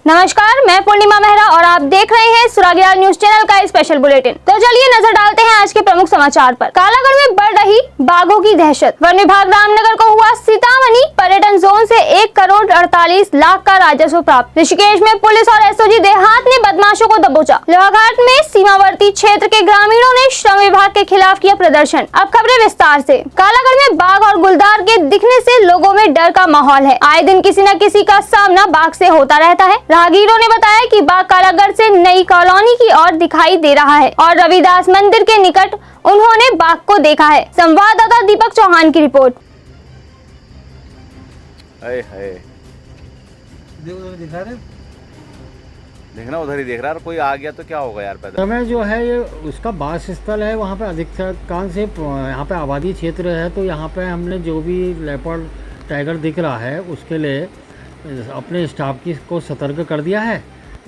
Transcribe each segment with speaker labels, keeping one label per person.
Speaker 1: नमस्कार, मैं पूर्णिमा मेहरा और आप देख रहे हैं सुरागियाल न्यूज चैनल का स्पेशल बुलेटिन। तो चलिए नजर डालते हैं आज के प्रमुख समाचार पर। कालागढ़ में बढ़ रही बाघों की दहशत। वन विभाग रामनगर को हुआ सीतामढ़ी पर्यटन जोन से 1 करोड़ 48 लाख का राजस्व प्राप्त। ऋषिकेश में पुलिस और एसओजी देहात ने बदमाशों को दबोचा। लोहाघाट में सीमावर्ती क्षेत्र के ग्रामीणों ने श्रम विभाग के खिलाफ किया प्रदर्शन। अब खबरें विस्तार से। कालागढ़ में बाघ और गुलदार के दिखने से लोगों में डर का माहौल है। आए दिन किसी न किसी का सामना बाघ से होता रहता है। राहगीरों ने बताया कि बाघ कालागढ़ से नई कॉलोनी की ओर दिखाई दे रहा है और रविदास मंदिर के निकट उन्होंने बाघ को देखा है। संवाददाता दीपक चौहान की रिपोर्ट।
Speaker 2: देखना उधर ही देख रहा है, कोई आ गया तो क्या होगा यार। पैदल
Speaker 3: समय जो है ये उसका वास स्थल है, वहाँ पे अधिकांश से यहाँ पे आबादी क्षेत्र है, तो यहाँ पे हमने जो भी लेपर्ड टाइगर दिख रहा है उसके लिए अपने स्टाफ की को सतर्क कर दिया है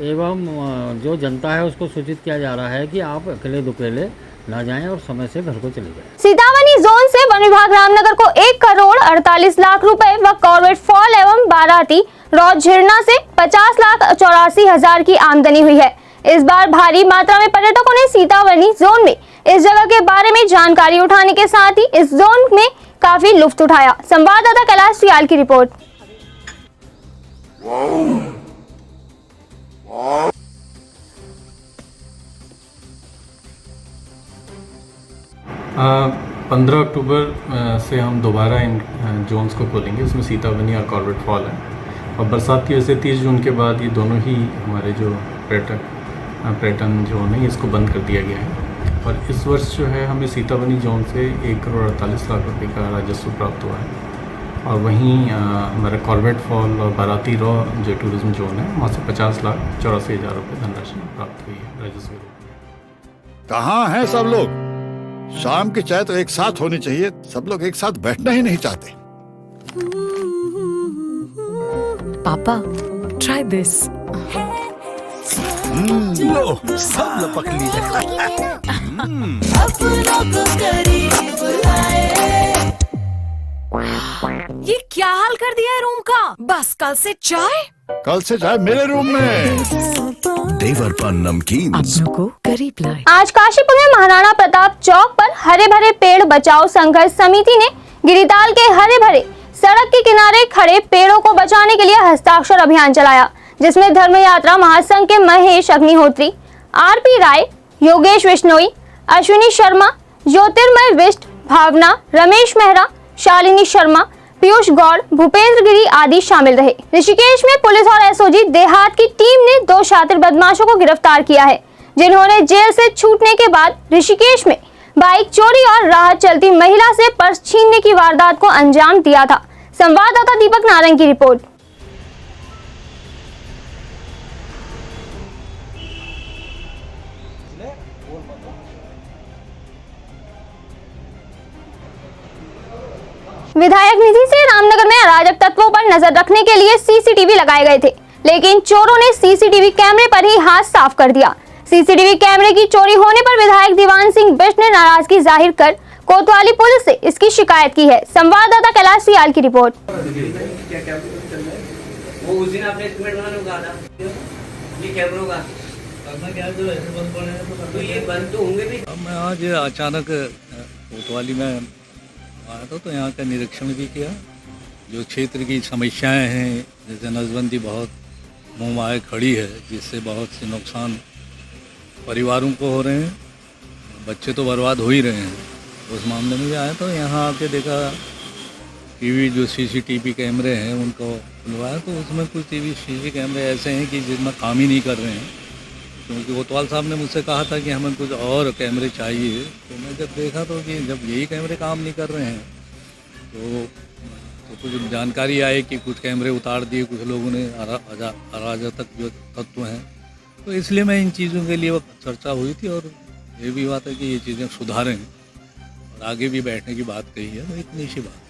Speaker 3: एवं जो जनता है उसको सूचित किया जा रहा है कि आप अकेले दुकेले ना जाएं और समय से घर को चले जाएं।
Speaker 1: सीतामढ़ी जोन से वन विभाग रामनगर को 1 करोड़ 48 लाख रुपए व कॉर्बेट फॉल एवं बाराती रॉड झिरना से 50 लाख 84 हजार की आमदनी हुई है। इस बार भारी मात्रा में पर्यटकों ने सीतामढ़ी जोन में इस जगह के बारे में जानकारी उठाने के साथ ही इस जोन में काफी लुत्फ उठाया। संवाददाता कैलाश सियाल की रिपोर्ट।
Speaker 4: 15 अक्टूबर से हम दोबारा इन जोन्स को खोलेंगे। इसमें सीतावनी और कॉर्बेट फॉल है और बरसात की वजह से 30 जून के बाद ये दोनों ही हमारे जो पर्यटन जोन है इसको बंद कर दिया गया है। और इस वर्ष जो है हमें सीतावनी जोन से 1 करोड़ 48 लाख रुपए का राजस्व प्राप्त हुआ है और वहीं हमारा कॉर्बेट फॉल और बाराती रॉ जो टूरिज्म जोन है वहाँ से 50 लाख 84 हज़ार रुपये धनराशि प्राप्त हुई है राजस्व।
Speaker 5: कहाँ हैं सब लोग? शाम की चाय तो एक साथ होनी चाहिए, सब लोग एक साथ बैठना ही नहीं चाहते।
Speaker 6: पापा, try this.
Speaker 5: लो, सब लपक लिए।
Speaker 6: ये क्या हाल कर दिया है रूम का? बस कल से चाय?
Speaker 5: कल से चाय मेरे रूम में। देवरपन नमकीन
Speaker 6: अपनों को करीब लाए।
Speaker 1: आज काशीपुर में महाराणा प्रताप चौक पर हरे भरे पेड़ बचाओ संघर्ष समिति ने गिरिताल के हरे भरे सड़क के किनारे खड़े पेड़ों को बचाने के लिए हस्ताक्षर अभियान चलाया, जिसमें धर्म यात्रा महासंघ के महेश अग्निहोत्री, आरपी राय, योगेश विश्नोई, अश्विनी शर्मा, ज्योतिर्मय बिष्ट, भावना, रमेश मेहरा, शालिनी शर्मा, पीयूष गौड़, भूपेंद्र गिरी आदि शामिल रहे। ऋषिकेश में पुलिस और एसओजी देहात की टीम ने 2 शातिर बदमाशों को गिरफ्तार किया है, जिन्होंने जेल से छूटने के बाद ऋषिकेश में बाइक चोरी और राह चलती महिला से पर्स छीनने की वारदात को अंजाम दिया था। संवाददाता दीपक नारंग की रिपोर्ट। विधायक निधि से रामनगर में अराजक तत्वों पर नजर रखने के लिए सीसीटीवी लगाए गए थे, लेकिन चोरों ने सीसीटीवी कैमरे पर ही हाथ साफ कर दिया। सीसीटीवी कैमरे की चोरी होने पर विधायक दीवान सिंह बिष्ट ने नाराजगी जाहिर कर कोतवाली पुलिस से इसकी शिकायत की है। संवाददाता कैलाश सियाल की रिपोर्ट।
Speaker 7: मैं आज अचानक कोतवाली में आया था तो यहाँ का निरीक्षण भी किया। जो क्षेत्र की समस्याएं हैं, जैसे नसबंदी बहुत मुँह माए खड़ी है, जिससे बहुत से नुकसान परिवारों को हो रहे हैं, बच्चे तो बर्बाद हो ही रहे हैं। उस मामले में भी आया तो यहाँ आके देखा टीवी जो सीसीटीवी कैमरे हैं उनको खुलवाया, तो उसमें कुछ टीवी सीसी कैमरे ऐसे हैं कि जिसमें काम ही नहीं कर रहे हैं। क्योंकि कोतवाल साहब ने मुझसे कहा था कि हमें कुछ और कैमरे चाहिए, तो मैं जब देखा तो कि जब यही कैमरे काम नहीं कर रहे हैं तो कुछ जानकारी आई कि कुछ कैमरे उतार दिए कुछ लोगों ने, अराजक जो तत्व हैं। तो इसलिए मैं इन चीज़ों के लिए चर्चा हुई थी और ये भी बात है कि ये चीज़ें सुधारें और आगे भी बैठने की बात कही है। तो इतनी सी बात।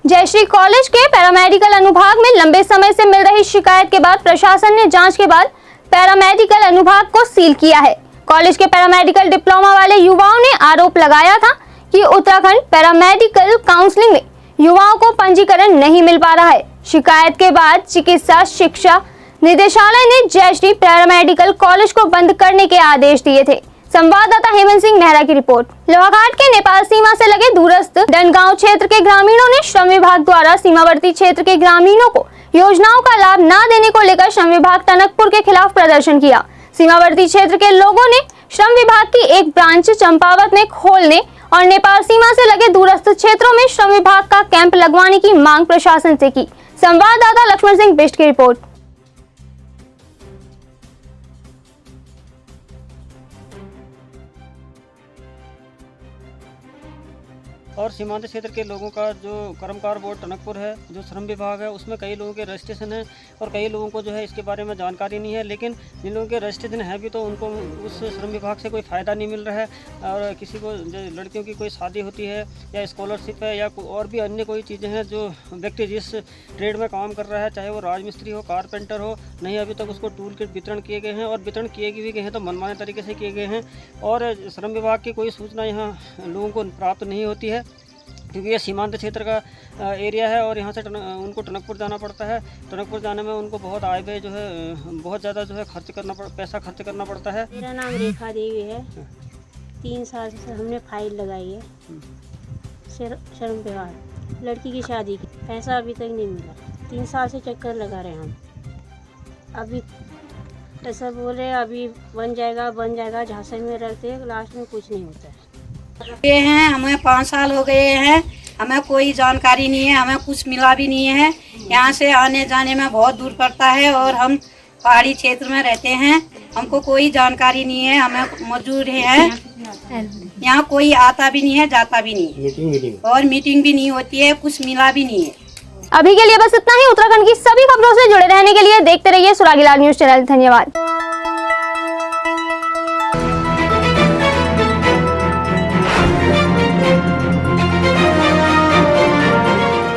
Speaker 1: जयश्री कॉलेज के पैरामेडिकल अनुभाग में लंबे समय से मिल रही शिकायत के बाद प्रशासन ने जांच के बाद पैरामेडिकल अनुभाग को सील किया है। कॉलेज के पैरामेडिकल डिप्लोमा वाले युवाओं ने आरोप लगाया था कि उत्तराखंड पैरामेडिकल काउंसलिंग में युवाओं को पंजीकरण नहीं मिल पा रहा है। शिकायत के बाद चिकित्सा शिक्षा निदेशालय ने जयश्री पैरामेडिकल कॉलेज को बंद करने के आदेश दिए थे। संवाददाता हेमंत सिंह मेहरा की रिपोर्ट। लोहाघाट के नेपाल सीमा से लगे दूरस्थ डंडगांव क्षेत्र के ग्रामीणों ने श्रम विभाग द्वारा सीमावर्ती क्षेत्र के ग्रामीणों को योजनाओं का लाभ न देने को लेकर श्रम विभाग टनकपुर के खिलाफ प्रदर्शन किया। सीमावर्ती क्षेत्र के लोगों ने श्रम विभाग की एक ब्रांच चंपावत में खोलने और नेपाल सीमा से लगे दूरस्थ क्षेत्रों में श्रम विभाग का कैंप लगवाने की मांग प्रशासन से की। संवाददाता लक्ष्मण सिंह बिष्ट की रिपोर्ट।
Speaker 8: और सीमांत क्षेत्र के लोगों का जो कर्मकार बोर्ड टनकपुर है, जो श्रम विभाग है, उसमें कई लोगों के रजिस्ट्रेशन है और कई लोगों को जो है इसके बारे में जानकारी नहीं है। लेकिन जिन लोगों के रजिस्ट्रेशन है भी तो उनको उस श्रम विभाग से कोई फ़ायदा नहीं मिल रहा है। और किसी को जो लड़कियों की कोई शादी होती है या स्कॉलरशिप है या और भी अन्य कोई चीज़ें हैं, जो व्यक्ति जिस ट्रेड में काम कर रहा है, चाहे वो राजमिस्त्री हो, कारपेंटर हो, नहीं अभी तक उसको टूल किट वितरण किए गए हैं और वितरण किए भी गए हैं तो मनमाने तरीके से किए गए हैं। और श्रम विभाग की कोई सूचना यहाँ लोगों को प्राप्त नहीं होती है, क्योंकि ये सीमांत क्षेत्र का एरिया है और यहाँ से उनको टनकपुर जाना पड़ता है। टनकपुर जाने में उनको बहुत आय व्यय जो है बहुत ज़्यादा जो है पैसा खर्च करना पड़ता है।
Speaker 9: मेरा नाम रेखा देवी है। 3 साल से हमने फाइल लगाई है श्रम विभाग, लड़की की शादी की। पैसा अभी तक नहीं मिला। 3 साल से चक्कर लगा रहे हैं हम। अभी ऐसा बोल रहे अभी बन जाएगा झांसे में रहते, लास्ट में कुछ नहीं होता है।
Speaker 10: ये हैं, हमें 5 साल हो गए हैं, हमें कोई जानकारी नहीं है, हमें कुछ मिला भी नहीं है। यहाँ से आने जाने में बहुत दूर पड़ता है और हम पहाड़ी क्षेत्र में रहते हैं, हमको कोई जानकारी नहीं है। हमें मजदूर हैं, यहाँ कोई आता भी नहीं है, जाता भी नहीं है और मीटिंग भी नहीं होती है, कुछ मिला भी नहीं है।
Speaker 1: अभी के लिए बस इतना ही। उत्तराखंड की सभी खबरों से जुड़े रहने के लिए देखते रहिए सुरागीलाल न्यूज चैनल। धन्यवाद।